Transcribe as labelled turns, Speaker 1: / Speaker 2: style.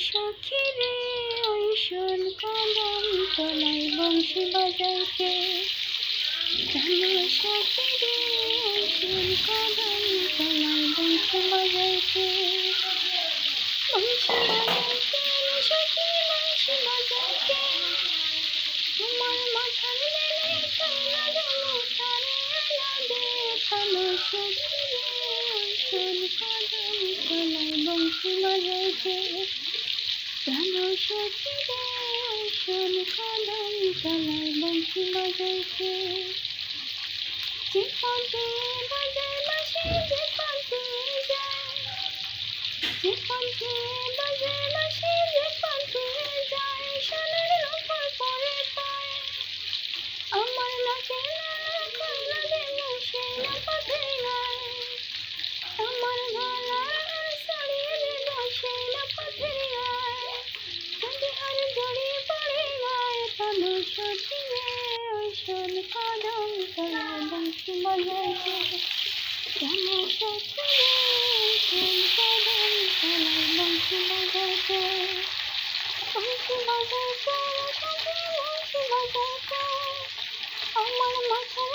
Speaker 1: সখী রে ওই শোন কদম তলায় বংশী বাজাইতে। জানো সখী রে ওই শোন কদম তলায় বংশী বাজাইতে। বংশী বাজাইতে সখী বংশী বাজাইতে। তোমার মাথার বেলে কান্না জল তারে আলাদে। জানো সখী রে ওই শোন কদম তলায় বংশী বাজাইতে। জানো সখী রে ওই শোন কদম তলায় বংশী বাজাইতে। যে পথে বাজায় বাঁশি যে পথে যায়, যে পথে বাজায় বাঁশি যে পথে যায়, সোনার লোফার পরে পায়। আমার নাচে নানা কইরা যেন সেই না পথে গায়। আমার গলা ছাড়িয়ে দেব সেই না পথে গায়। যদি আর জড়িয়ে পড়ে গায় তবে সখী রে ওই শোন কদম তলায় বংশী বাজাইতে। জানো সখী রে ওই শোন কদম তলায় বংশী বাজাইতে। বংশী বাজাইতে সখী বংশী বাজাইতে। আমার মাথার